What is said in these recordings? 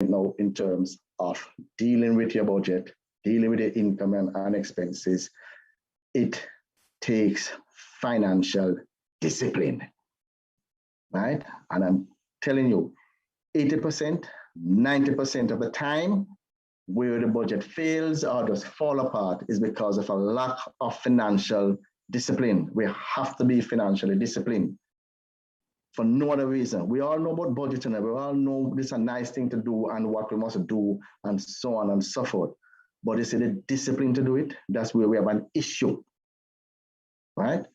now in terms of dealing with your budget, dealing with your income and expenses. It takes financial discipline, right? And I'm telling you, 80%, 90% of the time, where the budget fails or just fall apart is because of a lack of financial discipline. We have to be financially disciplined for no other reason. We all know about budgeting. We all know this is a nice thing to do and what we must do and so on and so forth. But is it the discipline to do it? That's where we have an issue, right?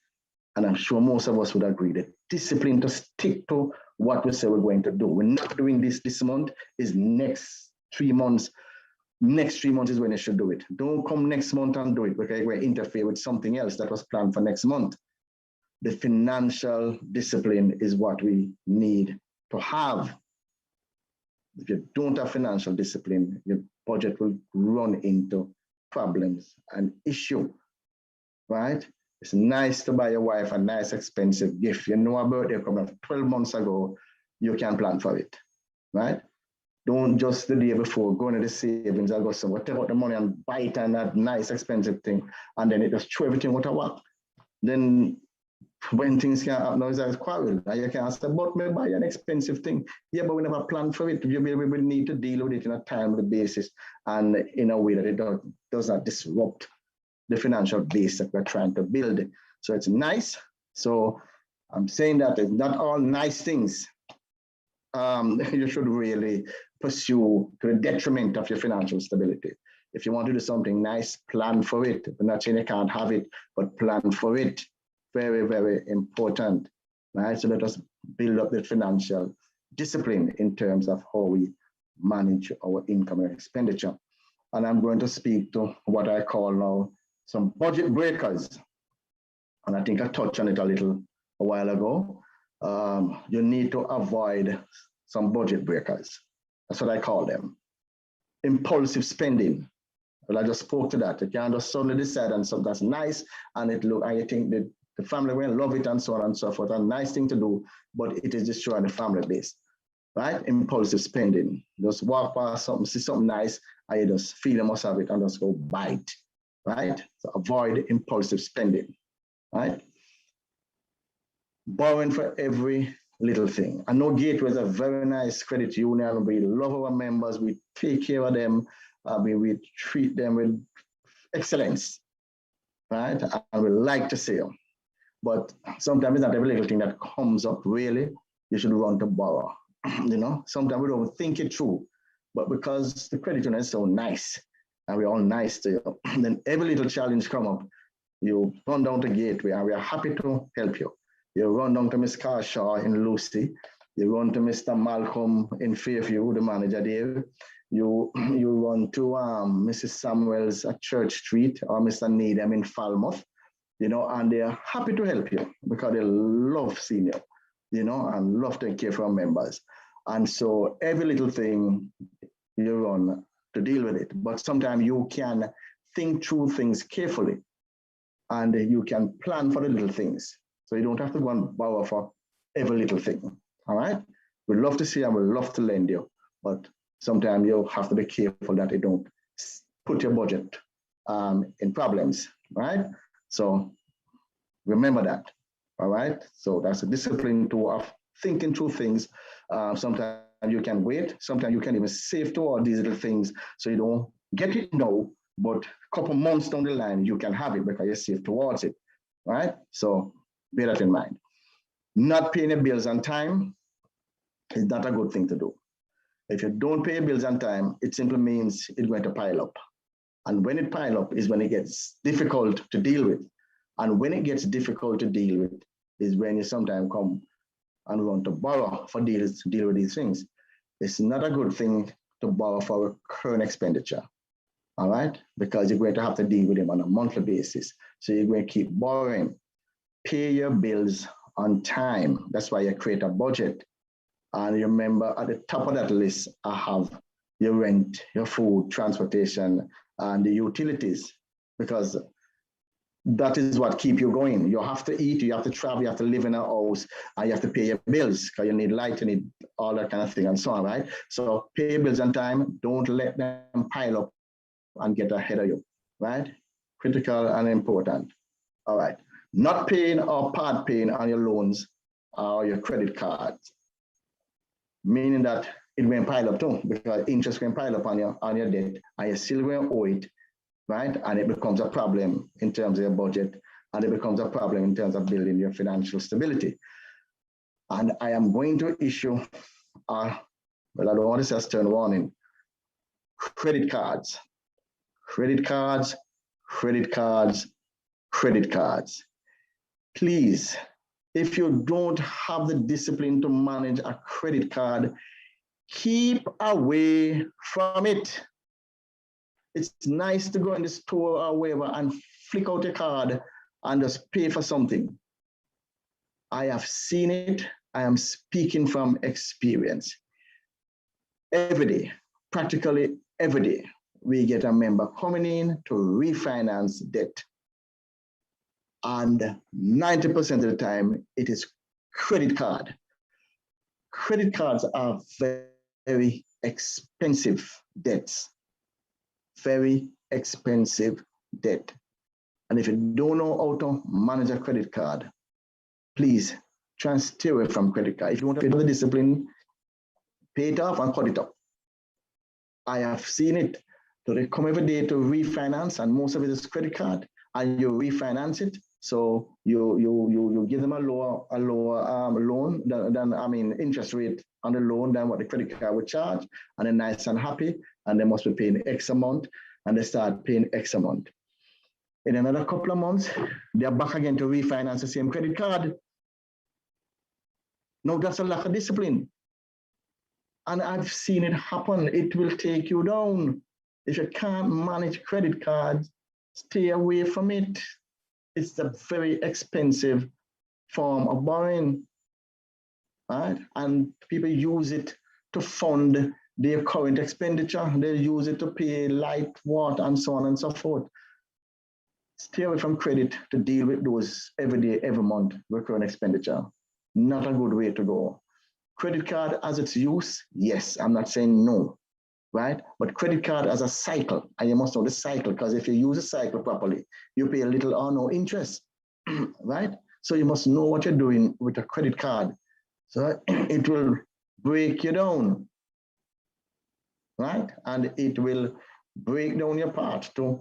And I'm sure most of us would agree that discipline to stick to what we say we're going to do. We're not doing this month, is next 3 months. Next 3 months is when you should do it. Don't come next month and do it because we're interfere with something else that was planned for next month. The financial discipline is what we need to have. If you don't have financial discipline, your budget will run into problems and issue, right? It's nice to buy your wife a nice expensive gift. You know a birthday coming up 12 months ago, you can plan for it, right? Don't just the day before go into the savings and go somewhere, take out the money and buy it and that nice expensive thing, and then it just throw everything out of whack. Then when things can happen, it's a quarrel. And you can say, but me buy an expensive thing. Yeah, but we never plan for it. We need to deal with it in a timely basis and in a way that it does not disrupt the financial base that we're trying to build. So it's nice. So I'm saying that it's not all nice things you should really pursue to the detriment of your financial stability. If you want to do something nice, plan for it. We're not saying you can't have it, but plan for it. Very, very important, right? So let us build up the financial discipline in terms of how we manage our income and expenditure. And I'm going to speak to what I call now some budget breakers. And I think I touched on it a while ago. You need to avoid some budget breakers. That's what I call them. Impulsive spending. Well, I just spoke to that. You can't just suddenly decide on something that's nice and you think that the family will love it and so on and so forth. A nice thing to do, but it is destroying the family base, right? Impulsive spending. Just walk past something, see something nice, and you just feel you must have it and just go buy it, right? So avoid impulsive spending, right? Borrowing for every little thing. I know Gateway is a very nice credit union. We love our members. We take care of them. We treat them with excellence, right? And we like to see them. But sometimes it's not every little thing that comes up really, you should run to borrow. You know, sometimes we don't think it through, but because the credit union is so nice and we're all nice to you, then every little challenge come up, you run down to Gateway and we are happy to help you. You run down to Ms. Carshaw in Lucy, you run to Mr. Malcolm in Fairview, the manager there, you run to Mrs. Samuels at Church Street or Mr. Needham in Falmouth. You know, and they are happy to help you because they love seeing you, you know, and love taking care of our members. And so every little thing you run to deal with it, but sometimes you can think through things carefully and you can plan for the little things. So you don't have to go and borrow for every little thing, all right? We love to see and we love to lend you, but sometimes you have to be careful that you don't put your budget in problems, right? So remember that, all right? So that's a discipline of thinking through things. Sometimes you can wait. Sometimes you can even save toward these little things so you don't get it now, but a couple months down the line, you can have it because you're safe towards it, right? So bear that in mind. Not paying your bills on time is not a good thing to do. If you don't pay your bills on time, it simply means it's going to pile up. And when it piles up is when it gets difficult to deal with. And when it gets difficult to deal with is when you sometimes come and run to borrow for deal with these things. It's not a good thing to borrow for a current expenditure, all right? Because you're going to have to deal with them on a monthly basis. So you're going to keep borrowing. Pay your bills on time. That's why you create a budget. And remember, at the top of that list, I have your rent, your food, transportation, and the utilities, because that is what keep you going. You have to eat, you have to travel, you have to live in a house, and you have to pay your bills because you need light, you need all that kind of thing and so on, right? So pay your bills on time. Don't let them pile up and get ahead of you, right? Critical and important. All right. Not paying or part paying on your loans or your credit cards, meaning that it will pile up too, because interest can pile up on your debt, and you still will owe it, right? And it becomes a problem in terms of your budget, and it becomes a problem in terms of building your financial stability. And I am going to issue, well, I don't want to say a stern warning, credit cards, credit cards, credit cards, credit cards. Please, if you don't have the discipline to manage a credit card, keep away from it. It's nice to go in the store or wherever and flick out a card and just pay for something. I have seen it. I am speaking from experience. Every day, practically every day, we get a member coming in to refinance debt. And 90% of the time, it is credit card. Credit cards are very expensive debts. Very expensive debt. And if you don't know how to manage a credit card, please try and stay away from credit card. If you want to have the discipline, pay it off and cut it up. I have seen it. So they come every day to refinance, and most of it is credit card, and you refinance it. So you give them a lower loan than interest rate on the loan than what the credit card would charge, and they're nice and happy, and they must be paying X amount, and they start paying X amount. In another couple of months, they're back again to refinance the same credit card. No, that's a lack of discipline. And I've seen it happen. It will take you down. If you can't manage credit cards, stay away from it. It's a very expensive form of borrowing, right? And people use it to fund their current expenditure. They use it to pay light, water, and so on and so forth. Stay away from credit to deal with those every day, every month recurring expenditure. Not a good way to go. Credit card has its use, yes, I'm not saying no, right? But credit card as a cycle, and you must know the cycle, because if you use a cycle properly, you pay a little or no interest, right? So you must know what you're doing with a credit card. So it will break you down, right? And it will break down your path to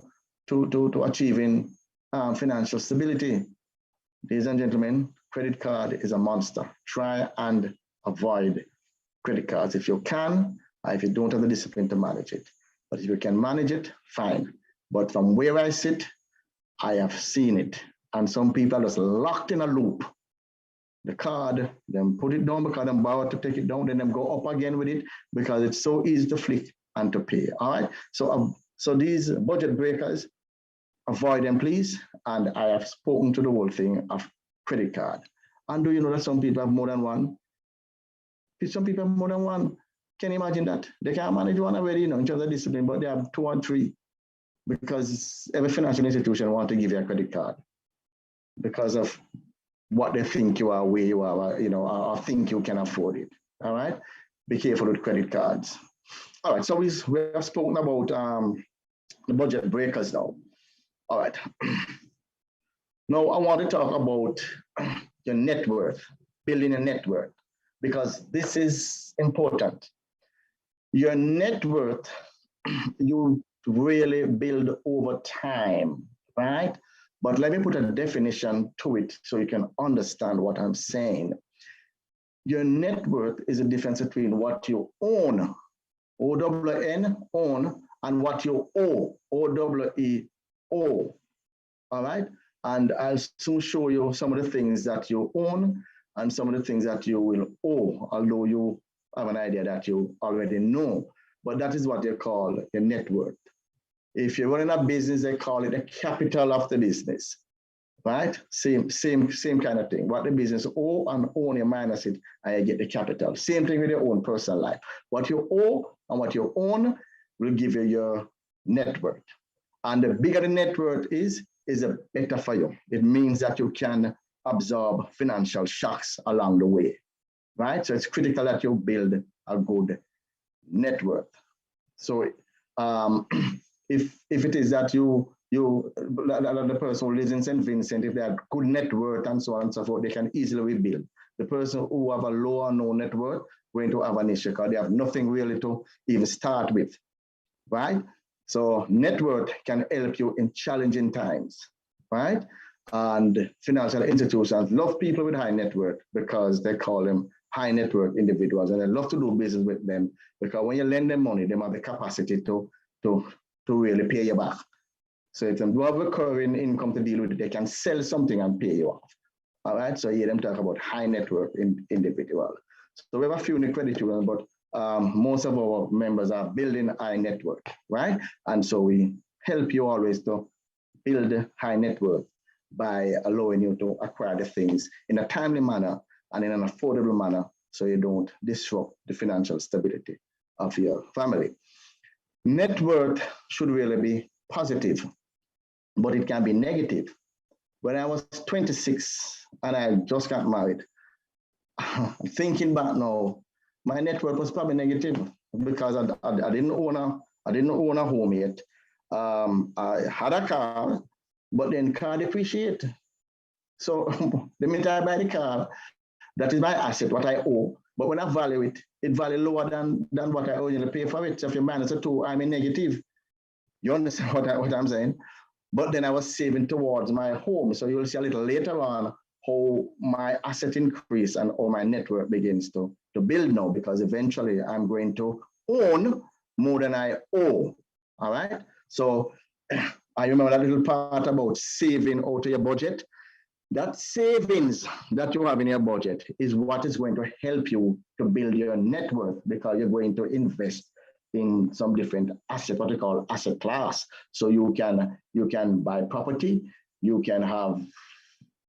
achieving financial stability. Ladies and gentlemen, credit card is a monster. Try and avoid credit cards if you can, or if you don't have the discipline to manage it. But if you can manage it, fine. But from where I sit, I have seen it. And some people are just locked in a loop. The card, then put it down because I'm about to take it down, then them go up again with it because it's so easy to flick and to pay. All right. So these budget breakers, avoid them, please. And I have spoken to the whole thing of credit card. And do you know that some people have more than one? Some people have more than one. Can you imagine that? They can't manage one already, in terms of discipline, but they have 2 and 3 because every financial institution wants to give you a credit card because of what they think you are, where you are, or think you can afford it. All right? Be careful with credit cards. All right, so we have spoken about the budget breakers now. All right. Now I want to talk about your net worth, building a net worth, because this is important. Your net worth, you really build over time, right? But let me put a definition to it so you can understand what I'm saying. Your net worth is the difference between what you own, O-W-N, own, and what you owe, O-W-E, owe, all right? And I'll soon show you some of the things that you own and some of the things that you will owe, although you have an idea that you already know. But that is what they call your net worth. If you're running a business, they call it the capital of the business, right? Same kind of thing. What the business owe and own, you minus it, and you get the capital. Same thing with your own personal life. What you owe and what you own will give you your net worth. And the bigger the net worth is, is better for you. It means that you can absorb financial shocks along the way, right? So it's critical that you build a good net worth. So if it is that the person who lives in St. Vincent, if they have good net worth and so on and so forth, they can easily rebuild. The person who have a low or no net worth going to have an issue because they have nothing really to even start with, right? So net worth can help you in challenging times, right? And financial institutions love people with high net worth because they call them high net worth individuals, and they love to do business with them because when you lend them money, they have the capacity to really pay you back. So if they do have recurring income to deal with it, they can sell something and pay you off. All right, so you hear them talk about high net worth individual. So we have a few in the credit union, but most of our members are building high net worth, right? And so we help you always to build high net worth by allowing you to acquire the things in a timely manner and in an affordable manner so you don't disrupt the financial stability of your family. Net worth should really be positive, but it can be negative. When I was 26 and I just got married, thinking back now, my net worth was probably negative because I didn't own a home yet. I had a car, but then car depreciate. So the minute I buy the car, that is my asset, what I owe. But when I value it, it value lower than what I originally pay for it. So if you minus a two, I'm in negative. You understand what I'm saying? But then I was saving towards my home. So you'll see a little later on how my asset increase and how my net worth begins to build now, because eventually I'm going to own more than I owe. All right. So I remember that little part about saving out of your budget. That savings that you have in your budget is what is going to help you to build your net worth, because you're going to invest in some different asset, what we call asset class. So you can buy property, you can have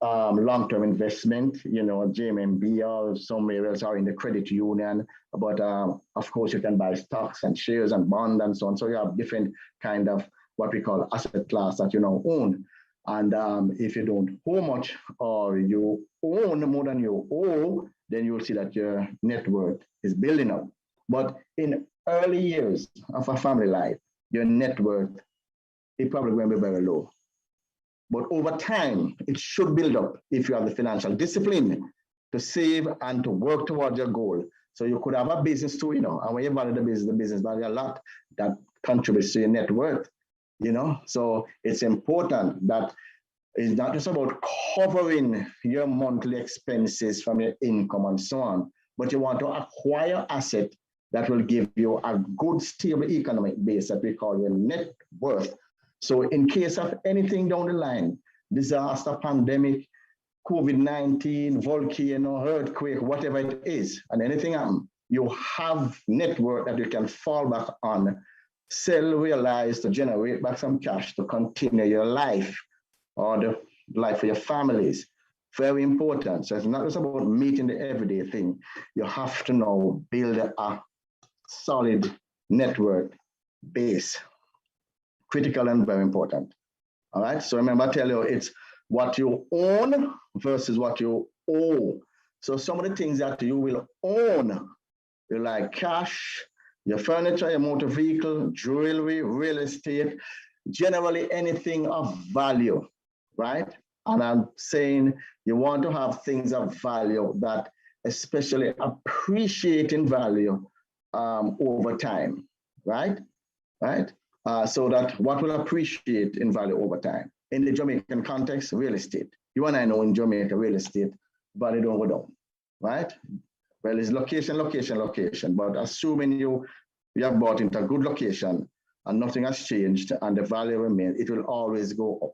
long-term investment, JMB or somewhere else, or in the credit union. But of course, you can buy stocks and shares and bonds and so on. So you have different kind of what we call asset class that you now own. And if you don't owe much or you own more than you owe, then you'll see that your net worth is building up. But in early years of a family life, your net worth is probably going to be very low. But over time, it should build up if you have the financial discipline to save and to work towards your goal. So you could have a business too, and when you value the business value a lot, that contributes to your net worth. So it's important that it's not just about covering your monthly expenses from your income and so on, but you want to acquire asset that will give you a good, stable economic base that we call your net worth. So in case of anything down the line, disaster, pandemic, COVID-19, volcano, earthquake, whatever it is, and anything happens, you have net worth that you can fall back on, sell, realize to generate back some cash to continue your life or the life of your families. Very important. So it's not just about meeting the everyday thing. You have to now build a solid network base. Critical and very important. All right. So remember, I tell you, it's what you own versus what you owe. So some of the things that you will own, you like cash, your furniture, your motor vehicle, jewelry, real estate, generally anything of value, right? And I'm saying you want to have things of value that especially appreciate in value over time, right? So that what will appreciate in value over time. In the Jamaican context, real estate. You and I know in Jamaica, real estate value don't go down, right? Well, it's location, location, location. But assuming you have bought into a good location and nothing has changed and the value remains, it will always go up.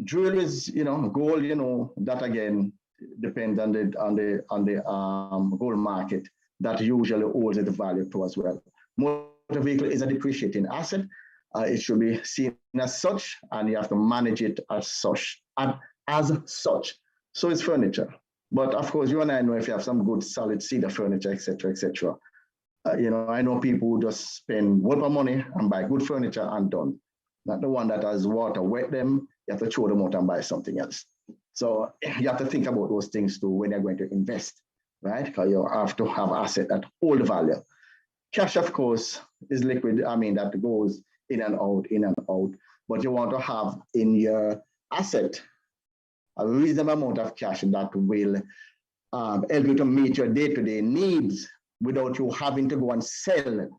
Jewelry is, gold, that again depends on the gold market that usually holds the value to as well. Motor vehicle is a depreciating asset. It should be seen as such, and you have to manage it as such. So it's furniture. But of course, you and I know if you have some good solid cedar furniture, etc., etc. I know people who just spend whatever money and buy good furniture and done. Not the one that has water wet them, you have to throw them out and buy something else. So you have to think about those things too when you're going to invest, right? Because you have to have asset that hold value. Cash, of course, is liquid. I mean, that goes in and out, in and out. But you want to have in your asset a reasonable amount of cash that will help you to meet your day-to-day needs without you having to go and sell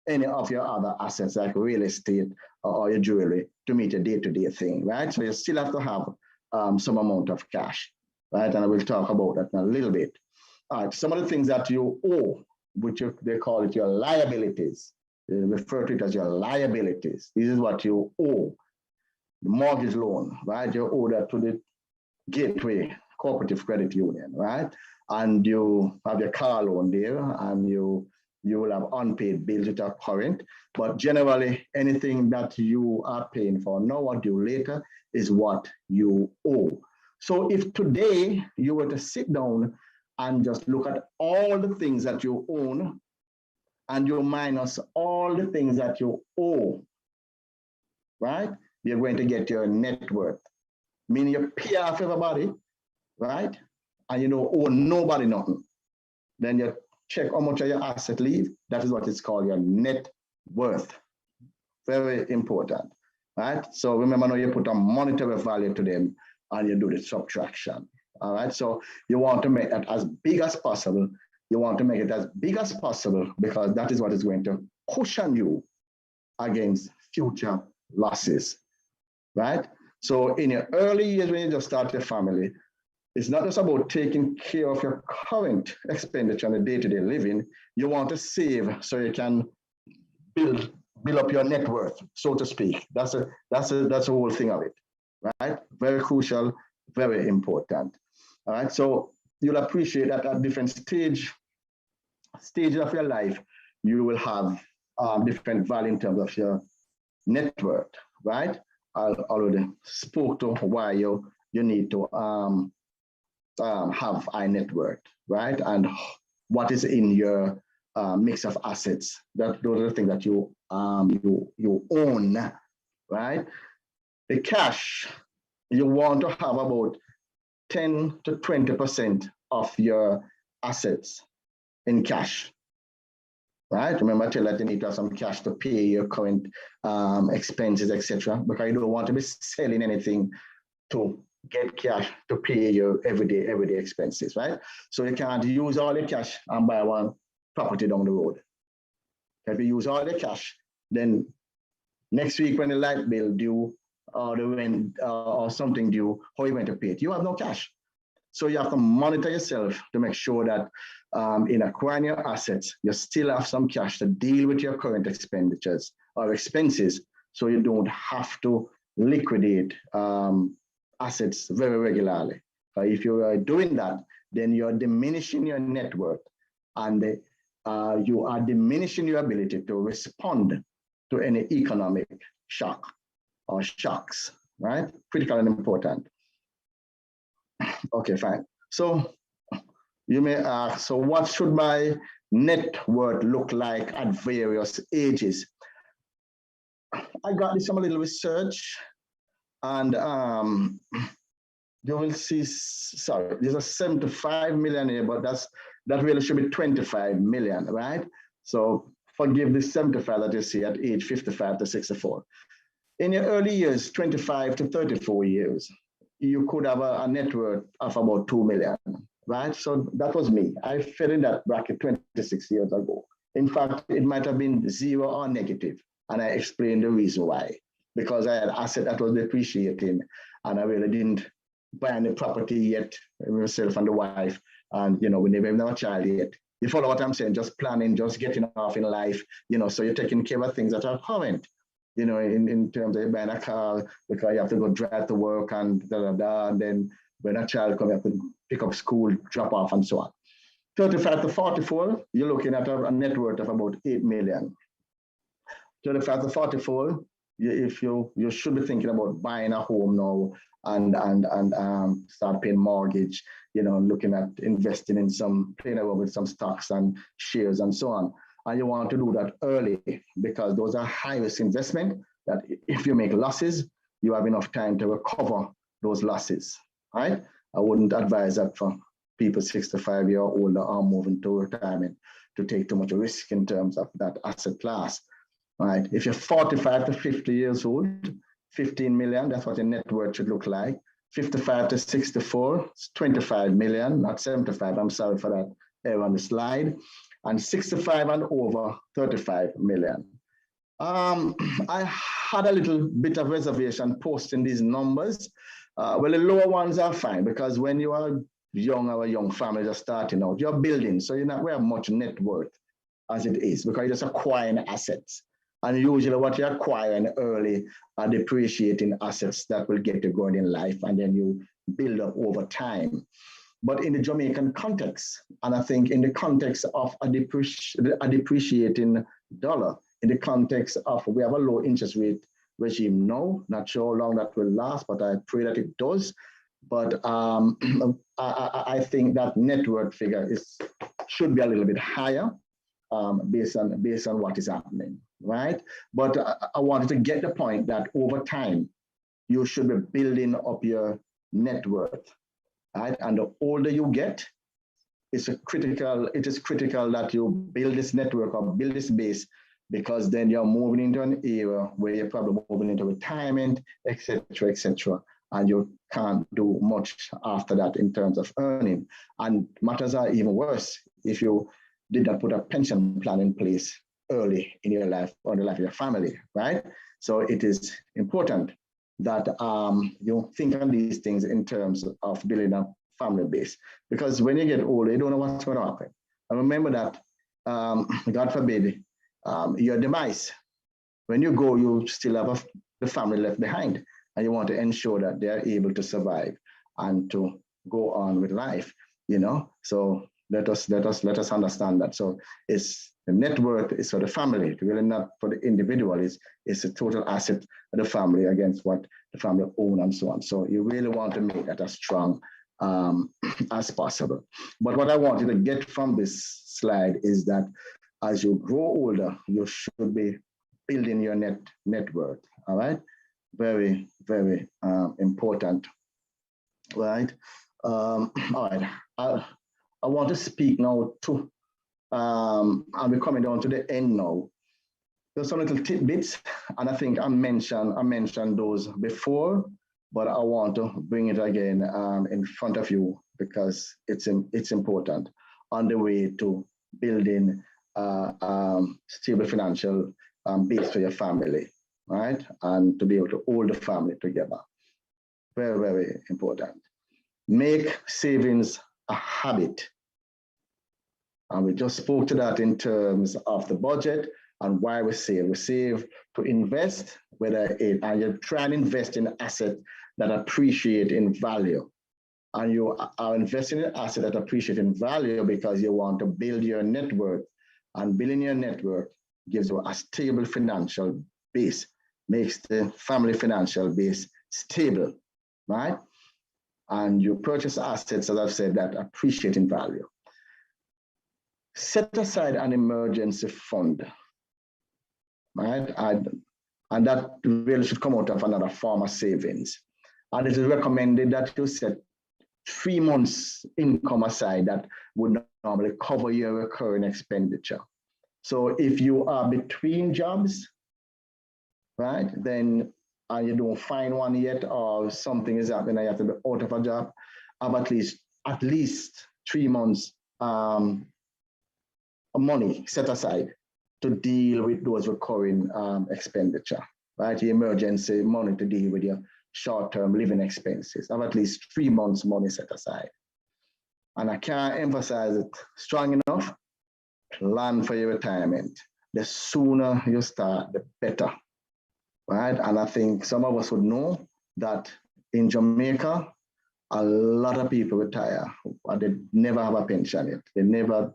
any of your other assets like real estate or your jewelry to meet your day-to-day thing, right? So you still have to have some amount of cash, right? And I will talk about that in a little bit. All right, some of the things that you owe, which they call it your liabilities. They refer to it as your liabilities. This is what you owe. The mortgage loan, right? You owe that to the Gateway Cooperative Credit Union, right? And you have your car loan there, and you will have unpaid bills that are current. But generally, anything that you are paying for now or due later is what you owe. So if today you were to sit down and just look at all the things that you own and you minus all the things that you owe, right? You're going to get your net worth, meaning you pay off everybody, right? And you don't owe nobody nothing. Then you check how much of your asset leave. That is what it's called, your net worth. Very important, right? So remember now you put a monetary value to them and you do the subtraction. All right, so you want to make that as big as possible. You want to make it as big as possible because that is what is going to cushion you against future losses, right? So in your early years when you just start your family, it's not just about taking care of your current expenditure on a day-to-day living. You want to save so you can build up your net worth, so to speak. That's the whole thing of it, right? Very crucial, very important. All right, so you'll appreciate that at different stages of your life, you will have different value in terms of your net worth, right? I already spoke to why you need to have high net worth, right? And what is in your mix of assets. Those are the things that you own, right? The cash, you want to have about 10 to 20% of your assets in cash, right? Remember, I tell you that you need to have some cash to pay your current expenses, etc., because you don't want to be selling anything to get cash to pay your everyday expenses, right? So you can't use all the cash and buy one property down the road. If you use all the cash, then next week when the light bill due or the rent or something due, how are you going to pay it? You have no cash. So you have to monitor yourself to make sure that in acquiring your assets, you still have some cash to deal with your current expenditures or expenses, so you don't have to liquidate assets very regularly. If you are doing that, then you're diminishing your net worth and you are diminishing your ability to respond to any economic shock or shocks, right? Critical and important. Okay, fine. So you may ask, so what should my net worth look like at various ages? I got this from a little research, and you will see, sorry, there's a 75 million here, but that really should be 25 million, right? So forgive the 75 that you see at age 55 to 64. In your early years, 25 to 34 years, you could have a net worth of about 2 million, right? So that was me. I fell in that bracket 26 years ago. In fact, it might have been zero or negative, and I explained the reason why. Because I had asset that was depreciating, and I really didn't buy any property yet, myself and the wife, and we never even have a child yet. You follow what I'm saying? Just planning, just getting off in life, so you're taking care of things that are current. In terms of buying a car, because you have to go drive to work and and then when a child comes, you have to pick up school, drop off, and so on. 35 to 44, you're looking at a net worth of about 8 million. 35 to 44, you should be thinking about buying a home now and start paying mortgage, looking at investing in playing around with some stocks and shares and so on. And you want to do that early because those are high risk investment that if you make losses, you have enough time to recover those losses, right? I wouldn't advise that for people 65 years or older are moving to retirement to take too much risk in terms of that asset class, right? If you're 45 to 50 years old, 15 million, that's what your net worth should look like. 55 to 64, it's 25 million, not 75. I'm sorry for that error on the slide. And 65 and over, 35 million. I had a little bit of reservation posting these numbers. Well, the lower ones are fine because when you are young or a young family just starting out, you're building, so you're not very much net worth as it is because you're just acquiring assets. And usually what you're acquiring early are depreciating assets that will get you going in life, and then you build up over time. But in the Jamaican context, and I think in the context of a depreciating dollar, in the context of we have a low interest rate regime now, not sure how long that will last, but I pray that it does. But I think that net worth figure should be a little bit higher based on what is happening, right? But I wanted to get the point that over time, you should be building up your net worth, right? And the older you get, it is critical that you build this network or build this base, because then you're moving into an era where you're probably moving into retirement, et cetera, and you can't do much after that in terms of earning. And matters are even worse if you did not put a pension plan in place early in your life or the life of your family, right? So it is important that you think on these things in terms of building a family base, because when you get older, you don't know what's going to happen. And remember that, God forbid, your demise, when you go, you still have the family left behind, and you want to ensure that they are able to survive and to go on with life, you know? So let us understand that. So it's the net worth is for the family, it's really not for the individual. It's the total asset of the family against what the family own and so on. So you really want to make that as strong as possible. But what I wanted to get from this slide is that as you grow older, you should be building your net worth, all right? Very, very important, right? All right, I want to speak now to, and we're coming down to the end now. There's some little tidbits, and I think I mentioned those before, but I want to bring it again in front of you because it's important on the way to building stable financial base for your family, right? And to be able to hold the family together. Very, very important. Make savings a habit. And we just spoke to that in terms of the budget and why we save. We save to invest, and you try and invest in assets that appreciate in value. And you are investing in assets that appreciate in value because you want to build your net worth. And building your net worth gives you a stable financial base, makes the family financial base stable, right? And you purchase assets, as I've said, that appreciate in value. Set aside an emergency fund, right? And that really should come out of another form of savings. And it is recommended that you set 3 months income aside that would normally cover your recurring expenditure. So if you are between jobs, right, then you don't find one yet, or something is happening and you have to be out of a job, have at least 3 months money set aside to deal with those recurring expenditure, right? The emergency money to deal with your short-term living expenses. Have at least 3 months money set aside. And I can't emphasize it strong enough, plan for your retirement. The sooner you start, the better, right? And I think some of us would know that in Jamaica, a lot of people retire, but they never have a pension yet. They never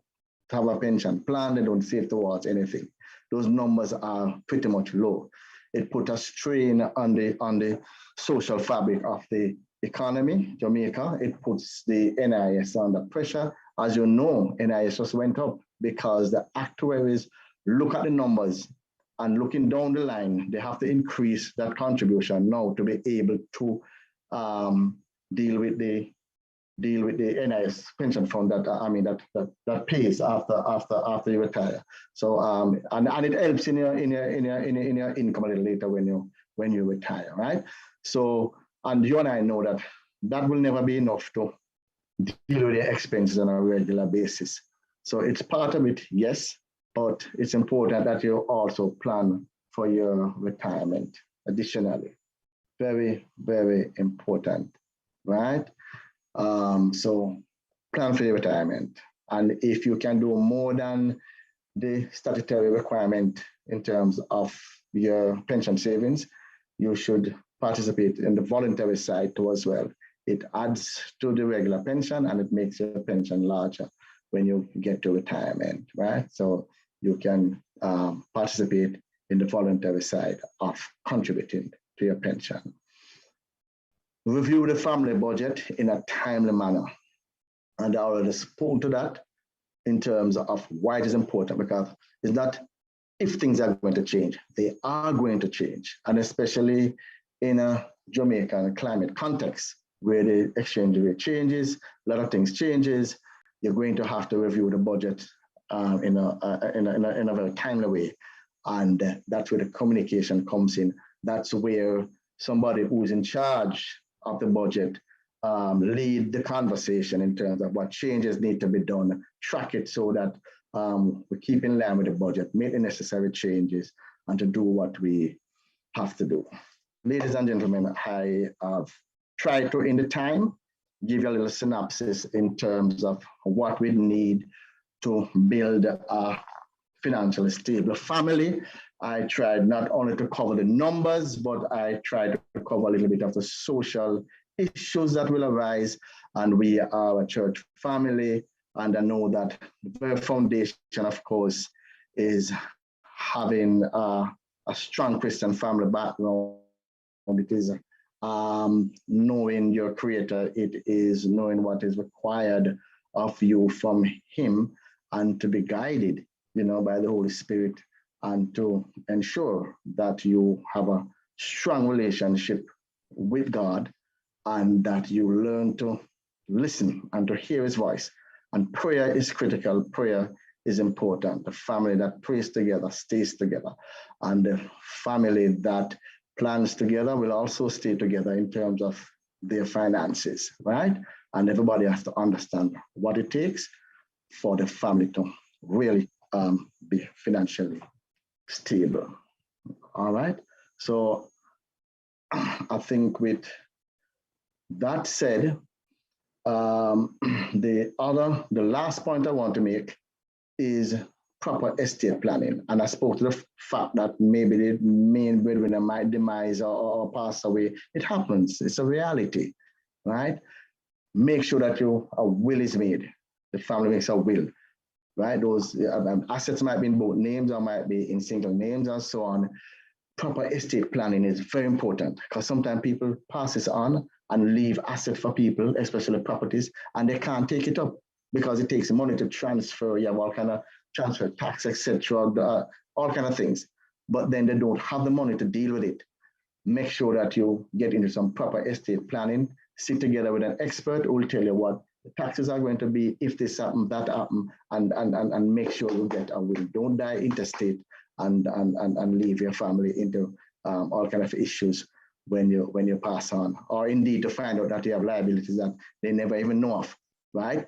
have a pension plan, they don't save towards anything. Those numbers are pretty much low. It put a strain on the social fabric of the economy, Jamaica. It puts the NIS under pressure. As you know, NIS just went up because the actuaries look at the numbers And looking down the line, they have to increase that contribution now to be able to deal with the NIS pension fund that pays after you retire. So and it helps in your income a little later when you retire, right? So, and you and I know that will never be enough to deal with your expenses on a regular basis. So it's part of it, yes, but it's important that you also plan for your retirement additionally. Very, very important, right? So plan for your retirement. And if you can do more than the statutory requirement in terms of your pension savings, you should participate in the voluntary side too as well. It adds to the regular pension and it makes your pension larger when you get to retirement, right? So you can participate in the voluntary side of contributing to your pension. Review the family budget in a timely manner. And I already spoke to that in terms of why it is important, because it's not if things are going to change, they are going to change. And especially in a Jamaican climate context where the exchange rate changes, a lot of things changes, you're going to have to review the budget in a very timely way. And that's where the communication comes in. That's where somebody who's in charge of the budget lead the conversation in terms of what changes need to be done, track it so that we keep in line with the budget, make the necessary changes, and to do what we have to do. Ladies and gentlemen, I have tried to, in the time, give you a little synopsis in terms of what we need to build a financially stable family. I tried not only to cover the numbers, but I tried to cover a little bit of the social issues that will arise. And we are a church family. And I know that the very foundation, of course, is having a strong Christian family background. It is knowing your Creator. It is knowing what is required of you from Him, and to be guided, by the Holy Spirit, and to ensure that you have a strong relationship with God, and that you learn to listen and to hear His voice. And prayer is critical. Prayer is important. The family that prays together stays together, and the family that plans together will also stay together in terms of their finances, right? And everybody has to understand what it takes for the family to really be financially stable. All right. So I think with that said, the last point I want to make is proper estate planning. And I spoke to the fact that maybe the main breadwinner might demise or pass away. It happens. It's a reality, right? Make sure that a will is made. The family makes a will, right? Those assets might be in both names or might be in single names and so on. Proper estate planning is very important, because sometimes people pass this on and leave assets for people, especially properties, and they can't take it up because it takes money to transfer. You have all kind of transfer tax, etc., all kind of things. But then they don't have the money to deal with it. Make sure that you get into some proper estate planning. Sit together with an expert who will tell you what the taxes are going to be if this happen, that happen, and make sure you get a will. Don't die intestate and leave your family into all kind of issues when you pass on, or indeed to find out that you have liabilities that they never even know of, right?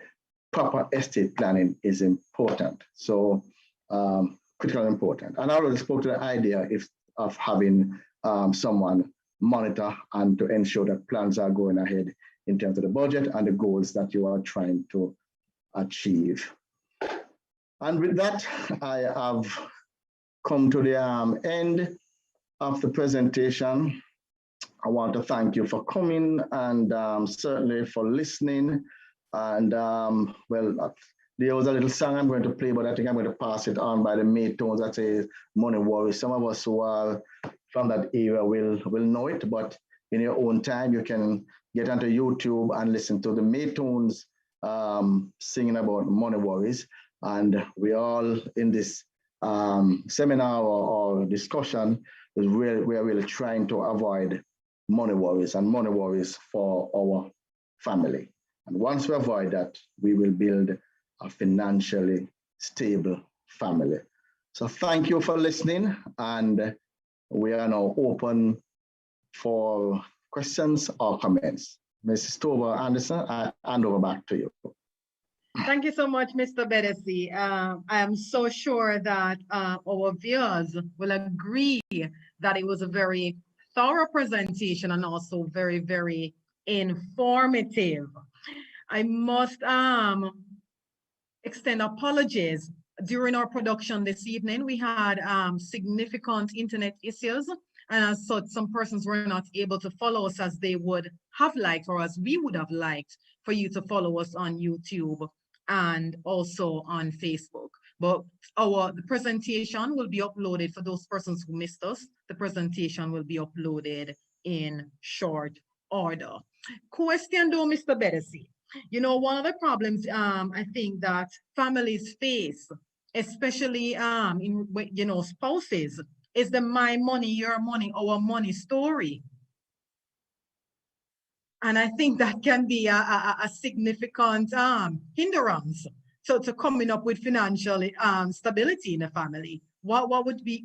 Proper estate planning is important. So critical and important. And I already spoke to the idea of having someone monitor and to ensure that plans are going ahead in terms of the budget and the goals that you are trying to achieve. And with that, I have come to the end of the presentation. I want to thank you for coming and certainly for listening. And well, there was a little song I'm going to play, but I think I'm going to pass it on by the Maytones that says Money Worries. Some of us who are from that era will know it, but in your own time, you can get onto YouTube and listen to the Maytones singing about money worries. And we're all in this seminar or discussion is where we're really trying to avoid money worries and money worries for our family. And once we avoid that, we will build a financially stable family. So thank you for listening, and we are now open for questions or comments. Mrs. Toba Anderson, I hand over back to you. Thank you so much, Mr. Bedesi. I am so sure that our viewers will agree that it was a very thorough presentation and also very, very informative. I must extend apologies. During our production this evening, we had significant internet issues, and as such, some persons were not able to follow us as they would have liked, or as we would have liked for you to follow us on YouTube and also on Facebook. But the presentation will be uploaded for those persons who missed us. The presentation will be uploaded in short order. Question though, Mr. Bedesi. You know, one of the problems I think that families face, especially in, you know, spouses, is the my money, your money, our money story. And I think that can be a significant hindrance to coming up with financial stability in a family. What would be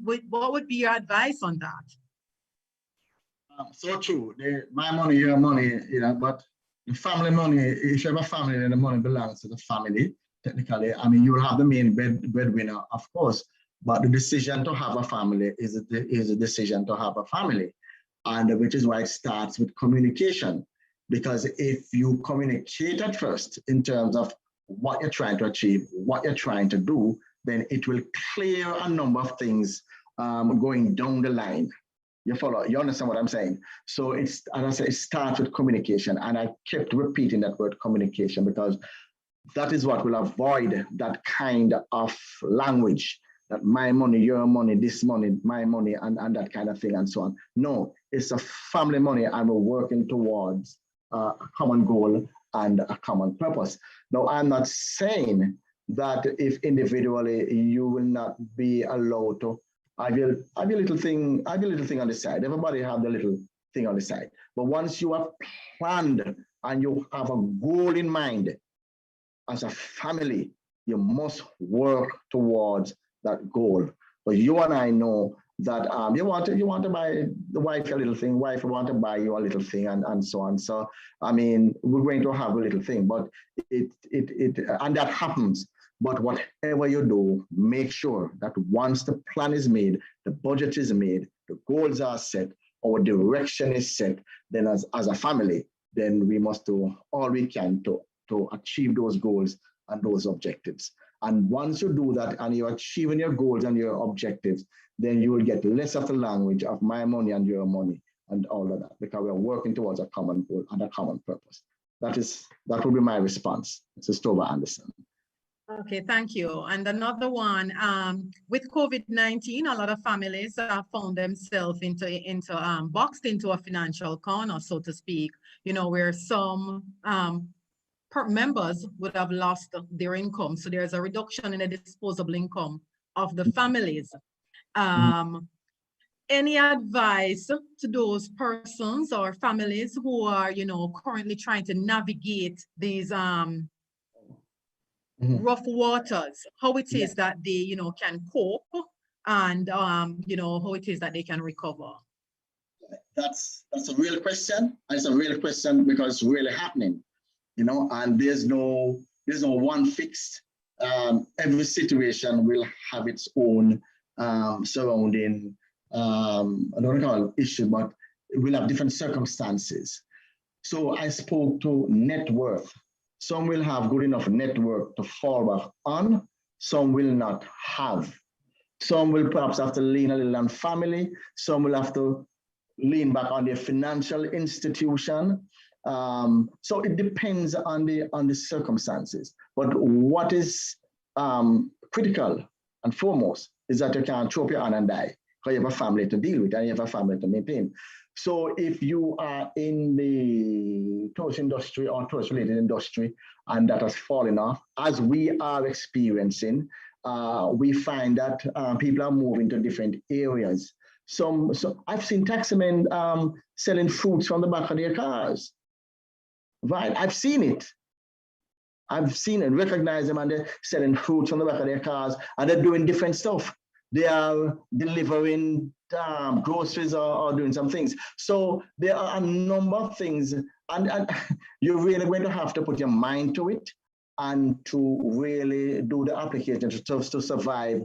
your advice on that? So true. My money, your money, you know, but the family money, if you have a family, then the money belongs to the family, technically. I mean, you'll have the main breadwinner, of course, but the decision to have a family is a decision to have a family. And which is why it starts with communication. Because if you communicate at first in terms of what you're trying to achieve, what you're trying to do, then it will clear a number of things going down the line. You follow, you understand what I'm saying? So it's, as I said, it starts with communication. And I kept repeating that word communication because that is what will avoid that kind of language, that my money, your money, this money, my money, and that kind of thing and so on. No, it's a family money and we're working towards a common goal and a common purpose. Now, I'm not saying that if individually you will not be allowed to have your little thing on the side. Everybody have the little thing on the side. But once you have planned and you have a goal in mind, as a family, you must work towards that goal. But you and I know that you want to buy the wife a little thing, wife want to buy you a little thing, and so on. So I mean, we're going to have a little thing, but it and that happens. But whatever you do, make sure that once the plan is made, the budget is made, the goals are set, our direction is set, then as a family, then we must do all we can to achieve those goals and those objectives. And once you do that and you're achieving your goals and your objectives, then you will get less of the language of my money and your money and all of that, because we're working towards a common goal and a common purpose. That will be my response. Mrs. Toba Anderson. Okay, thank you. And another one, with COVID-19, a lot of families have found themselves boxed into a financial corner, so to speak, you know, where some members would have lost their income. So there's a reduction in the disposable income of the families. Any advice to those persons or families who are, you know, currently trying to navigate these rough waters, how it is that they, you know, can cope and, you know, how it is that they can recover? That's a real question. It's a real question because it's really happening, you know, and there's no one fix. Every situation will have its own surrounding, I don't call it issue, but it will have different circumstances. So I spoke to net worth. Some will have good enough net worth to fall back on, some will not have. Some will perhaps have to lean a little on family, some will have to lean back on their financial institution. So it depends on the circumstances. But what is critical and foremost is that you can't throw up your hand and die, because you have a family to deal with and you have a family to maintain. So if you are in the tourist industry or tourist-related industry and that has fallen off, as we are experiencing, we find that people are moving to different areas. So I've seen taximen selling fruits from the back of their cars. Right, I've seen it. I've seen and recognized them, and they're selling fruits on the back of their cars, and they're doing different stuff. They are delivering groceries or doing some things. So there are a number of things, and you're really going to have to put your mind to it and to really do the application to survive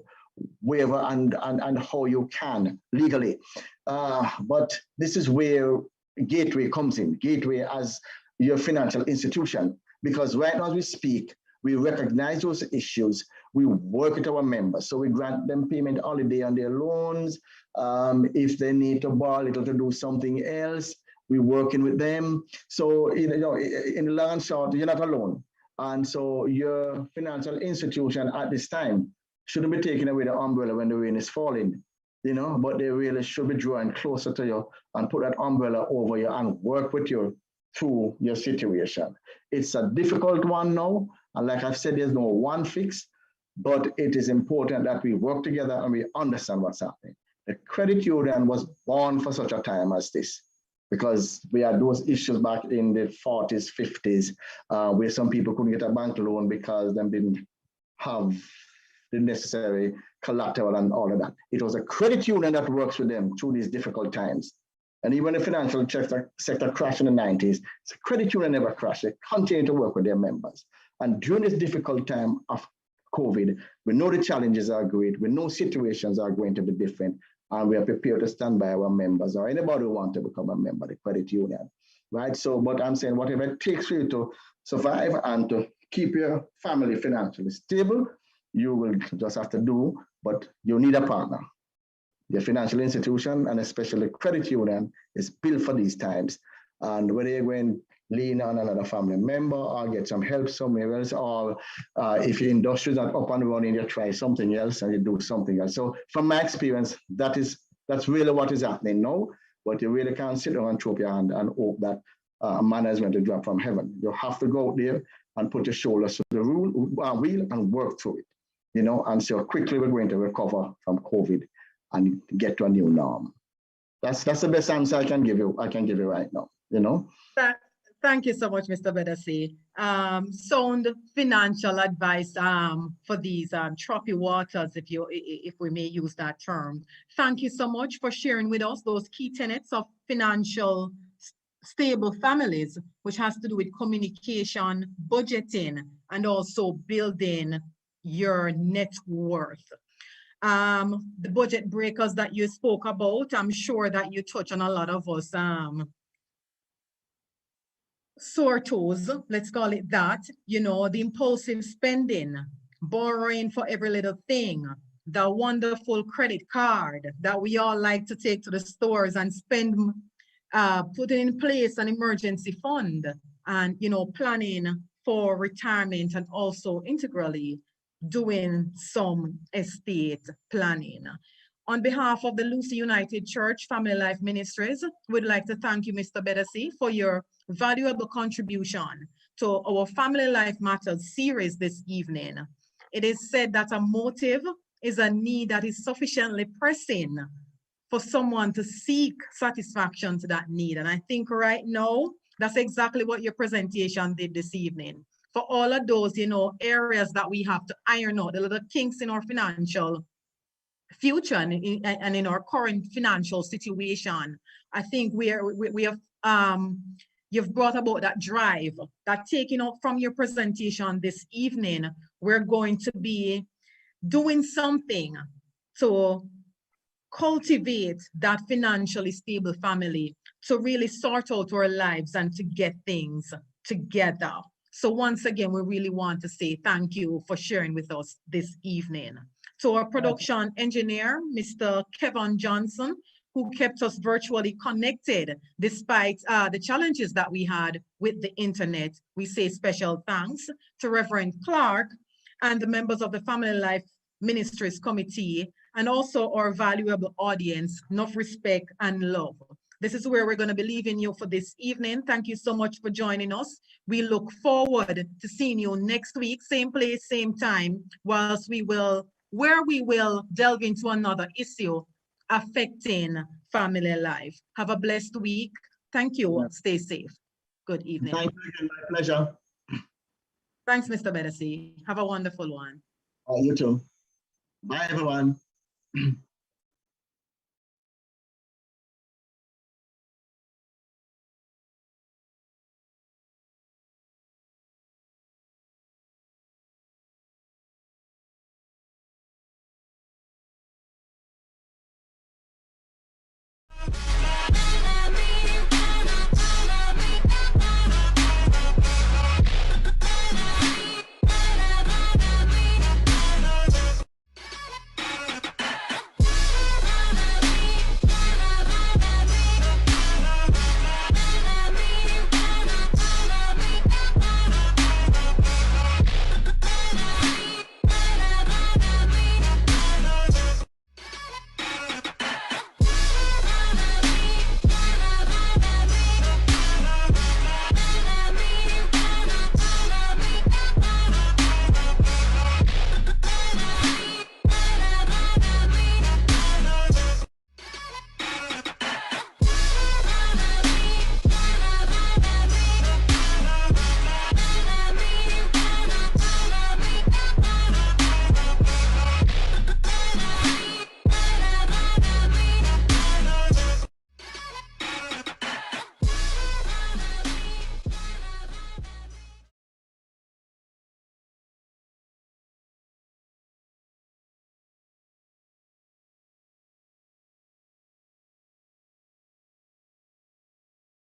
wherever and how you can legally. But this is where Gateway comes in. Gateway as your financial institution. Because right now as we speak, we recognize those issues, we work with our members. So we grant them payment holiday on their loans. If they need to borrow a little to do something else, we're working with them. So, in the long and short, you're not alone. And so your financial institution at this time shouldn't be taking away the umbrella when the rain is falling, but they really should be drawing closer to you and put that umbrella over you and work with you through your situation. It's a difficult one now, and like I've said, there's no one fix, but it is important that we work together and we understand what's happening. The credit union was born for such a time as this, because we had those issues back in the 40s, 50s, where some people couldn't get a bank loan because they didn't have the necessary collateral and all of that. It was a credit union that works with them through these difficult times. And even the financial sector crashed in the 90s. The credit union never crashed. They continue to work with their members. And during this difficult time of COVID, we know the challenges are great. We know situations are going to be different. And we are prepared to stand by our members or anybody who wants to become a member of the credit union, right? So, but I'm saying whatever it takes for you to survive and to keep your family financially stable, you will just have to do, but you need a partner. Your financial institution, and especially credit union, is built for these times. And whether you're going to lean on another family member or get some help somewhere else, or if your industry is not up and running, you try something else and you do something else. So from my experience, that's really what is happening now. But you really can't sit down and throw up your hand and hope that manna is going to drop from heaven. You have to go out there and put your shoulders to the wheel and work through it. And so quickly we're going to recover from COVID and get to a new norm. That's the best answer I can give you right now, Thank you so much, Mr. Bedasi. Sound financial advice for these choppy waters, if we may use that term. Thank you so much for sharing with us those key tenets of financial stable families, which has to do with communication, budgeting, and also building your net worth. The budget breakers that you spoke about, I'm sure that you touch on a lot of us sore toes, let's call it that, the impulsive spending, borrowing for every little thing, the wonderful credit card that we all like to take to the stores and spend, putting in place an emergency fund and, planning for retirement, and also integrally doing some estate planning. On behalf of the Lucea United Church Family Life Ministries, we'd like to thank you, Mr. Bedasi, for your valuable contribution to our Family Life Matters series this evening. It is said that a motive is a need that is sufficiently pressing for someone to seek satisfaction to that need. And I think right now, that's exactly what your presentation did this evening. For all of those, areas that we have to iron out, the little kinks in our financial future and in our current financial situation, I think we have you've brought about that drive, that taking up from your presentation this evening. We're going to be doing something to cultivate that financially stable family, to really sort out our lives and to get things together. So once again, we really want to say thank you for sharing with us this evening. To our production engineer, Mr. Kevin Johnson, who kept us virtually connected despite the challenges that we had with the internet. We say special thanks to Reverend Clark and the members of the Family Life Ministries Committee, and also our valuable audience. Enough respect and love. This is where we're going to be leaving you for this evening. Thank you so much for joining us. We look forward to seeing you next week, same place, same time, where we will delve into another issue affecting family life. Have a blessed week. Thank you. Stay safe. Good evening. Thank you. My pleasure. Thanks, Mr. Bedesi. Have a wonderful one. You too. Bye, everyone.